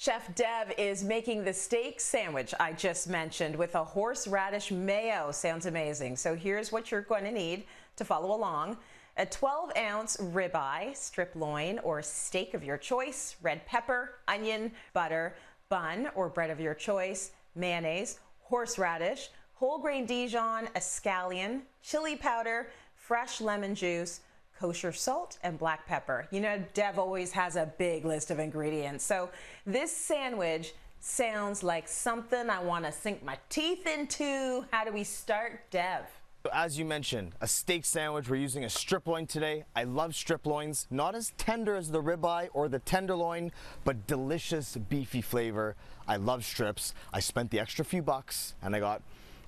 Chef Dev is making the steak sandwich I just mentioned with a horseradish mayo. Sounds amazing. So here's what you're going to need to follow along. A 12-ounce ribeye, strip loin, or steak of your choice, red pepper, onion, butter, bun or bread of your choice, mayonnaise, horseradish, whole grain Dijon, a scallion, chili powder, fresh lemon juice, kosher salt, and black pepper. You know, Dev always has a big list of ingredients. So this sandwich sounds like something I want to sink my teeth into. How do we start, Dev? As you mentioned, a steak sandwich. We're using a strip loin today. I love strip loins, not as tender as the ribeye or the tenderloin, but delicious beefy flavor. I love strips. I spent the extra few bucks and I got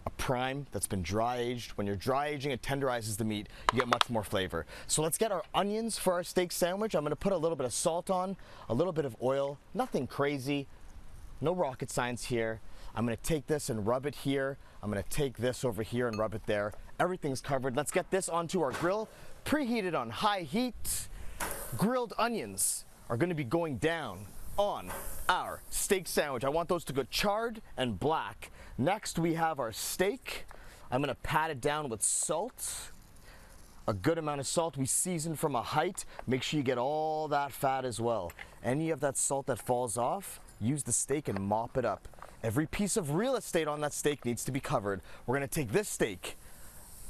a prime that's been dry aged. When you're dry aging, it tenderizes the meat. You get much more flavor. So let's get our onions for our steak sandwich. I'm going to put a little bit of salt on, a little bit of oil, nothing crazy, no rocket science here. I'm going to take this and rub it here. I'm going to take this over here and rub it there. Everything's covered. Let's get this onto our grill, preheated on high heat. Grilled onions are going to be going down on our steak sandwich. I want those to go charred and black. Next, we have our steak. I'm going to pat it down with salt. A good amount of salt. We season from a height. Make sure you get all that fat as well. Any of that salt that falls off, use the steak and mop it up. Every piece of real estate on that steak needs to be covered. We're going to take this steak,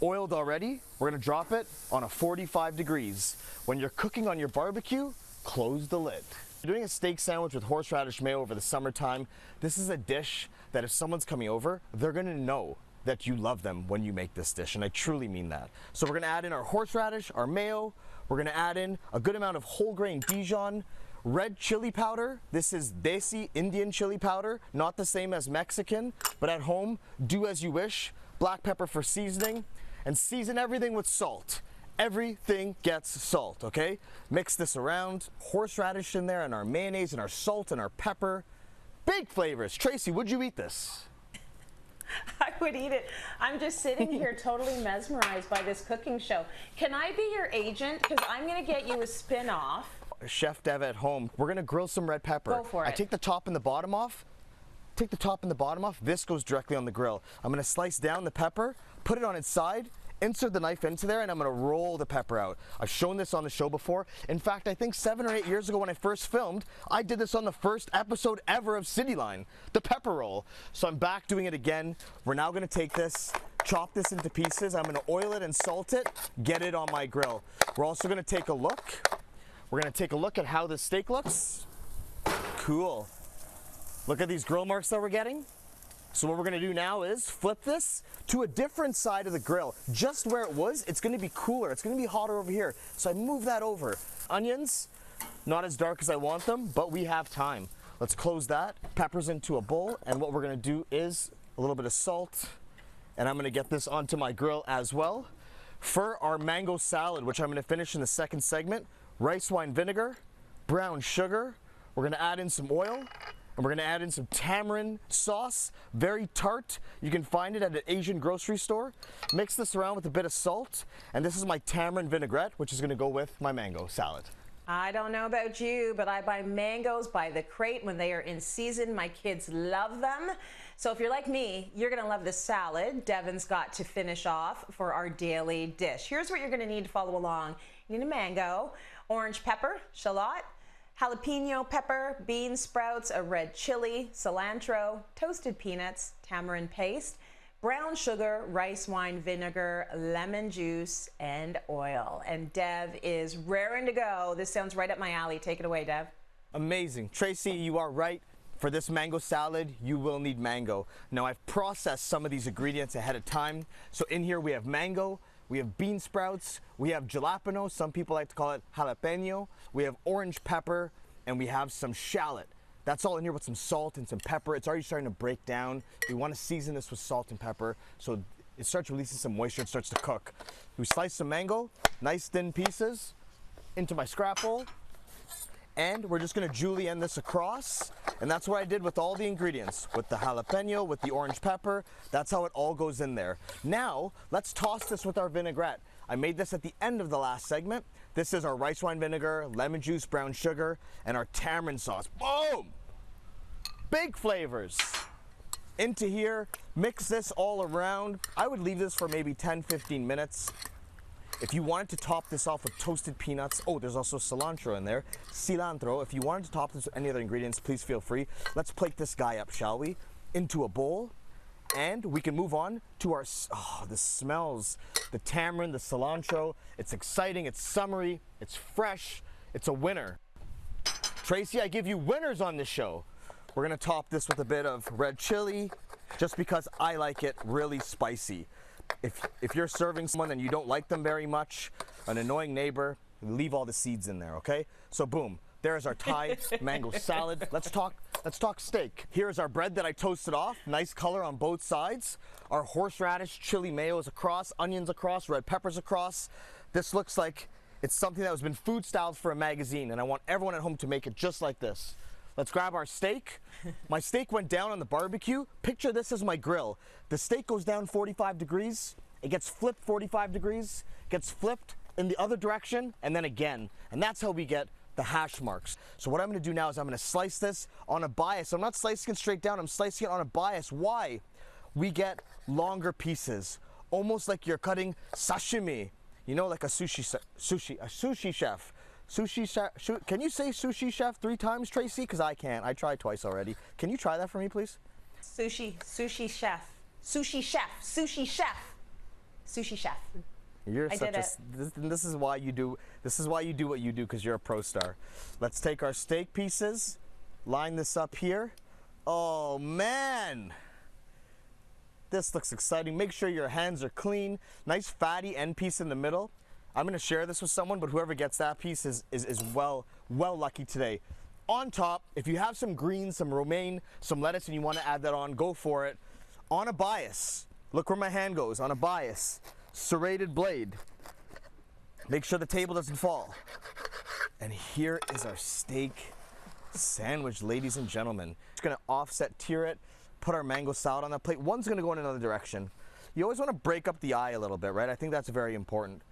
oiled already. We're going to drop it on a 45 degrees. When you're cooking on your barbecue, close the lid. You're doing a steak sandwich with horseradish mayo over the summertime. This is a dish that if someone's coming over, they're going to know that you love them when you make this dish, and I truly mean that. So we're going to add in our horseradish, our mayo. We're going to add in a good amount of whole grain Dijon, red chili powder. This is Desi Indian chili powder, not the same as Mexican, but at home, do as you wish. Black pepper for seasoning, and season everything with salt. Everything gets salt, okay? Mix this around, horseradish in there, and our mayonnaise, and our salt, and our pepper. Big flavors. Tracy, would you eat this? I would eat it. I'm just sitting here totally mesmerized by this cooking show. Can I be your agent? Because I'm going to get you a spin-off. Chef Dev at home, we're going to grill some red pepper. Go for it. I take the top and the bottom off. Take the top and the bottom off. This goes directly on the grill. I'm going to slice down the pepper, put it on its side, insert the knife into there, and I'm going to roll the pepper out. I've shown this on the show before. In fact, I think 7 or 8 years ago when I first filmed, I did this on the first episode ever of Cityline, the pepper roll. So I'm back doing it again. We're now going to take this, chop this into pieces. I'm going to oil it and salt it, get it on my grill. We're also going to take a look. We're going to take a look at how the steak looks. Cool. Look at these grill marks that we're getting. So what we're going to do now is flip this to a different side of the grill. Just where it was, it's going to be cooler. It's going to be hotter over here. So I move that over. Onions, not as dark as I want them, but we have time. Let's close that. Peppers into a bowl. And what we're going to do is a little bit of salt. And I'm going to get this onto my grill as well. For our mango salad, which I'm going to finish in the second segment, rice wine vinegar, brown sugar. We're going to add in some oil. And we're going to add in some tamarind sauce, very tart. You can find it at an Asian grocery store. Mix this around with a bit of salt. And this is my tamarind vinaigrette, which is going to go with my mango salad. I don't know about you, but I buy mangoes by the crate when they are in season. My kids love them. So if you're like me, you're going to love this salad Devin's got to finish off for our daily dish. Here's what you're going to need to follow along. You need a mango, orange pepper, shallot, jalapeno pepper, bean sprouts, a red chili, cilantro, toasted peanuts, tamarind paste, brown sugar, rice wine vinegar, lemon juice, and oil. And Dev is raring to go. This sounds right up my alley. Take it away, Dev. Amazing. Tracy, you are right. For this mango salad, you will need mango. Now, I've processed some of these ingredients ahead of time. So in here we have mango, we have bean sprouts, we have jalapeno, some people like to call it jalapeno, we have orange pepper, and we have some shallot. That's all in here with some salt and some pepper. It's already starting to break down. We want to season this with salt and pepper so it starts releasing some moisture and starts to cook. We slice some mango, nice thin pieces, into my scrap bowl. And we're just going to julienne this across. And that's what I did with all the ingredients, with the jalapeno, with the orange pepper. That's how it all goes in there. Now, let's toss this with our vinaigrette. I made this at the end of the last segment. This is our rice wine vinegar, lemon juice, brown sugar, and our tamarind sauce. Boom! big flavors into here. Mix this all around. I would leave this for maybe 10-15 minutes. If you wanted to top this off with toasted peanuts, oh, there's also cilantro in there, cilantro. If you wanted to top this with any other ingredients, please feel free. Let's plate this guy up, shall we? Into a bowl, and we can move on to our, oh, the smells, the tamarind, the cilantro. It's exciting, it's summery, it's fresh, it's a winner. Tracy, I give you winners on this show. We're gonna top this with a bit of red chili, just because I like it really spicy. If you're serving someone and you don't like them very much, an annoying neighbor, leave all the seeds in there, okay? So boom, there's our Thai mango salad. Let's talk steak. Here's our bread that I toasted off. Nice color on both sides. Our horseradish, chili mayos across, onions across, red peppers across. This looks like it's something that has been food styled for a magazine, and I want everyone at home to make it just like this. Let's grab our steak. My steak went down on the barbecue. Picture this as my grill. The steak goes down 45 degrees. It gets flipped 45 degrees, gets flipped in the other direction, and then again. And that's how we get the hash marks. So what I'm gonna do now is I'm gonna slice this on a bias. I'm not slicing it straight down, I'm slicing it on a bias. Why? We get longer pieces, almost like you're cutting sashimi. You know, like a sushi chef. Sushi chef, can you say sushi chef 3 times, Tracy? Because I can't. I tried twice already. Can you try that for me, please? Sushi chef. Sushi chef. Sushi chef. Sushi chef. You're such a. This is why you do. This is why you do what you do, because you're a pro star. Let's take our steak pieces, line this up here. Oh man, this looks exciting. Make sure your hands are clean. Nice fatty end piece in the middle. I'm going to share this with someone, but whoever gets that piece is well lucky today. On top, if you have some greens, some romaine, some lettuce, and you want to add that on, go for it. On a bias, look where my hand goes, on a bias, serrated blade. Make sure the table doesn't fall. And here is our steak sandwich, ladies and gentlemen. Just going to offset tier it, put our mango salad on that plate. One's going to go in another direction. You always want to break up the eye a little bit, right? I think that's very important.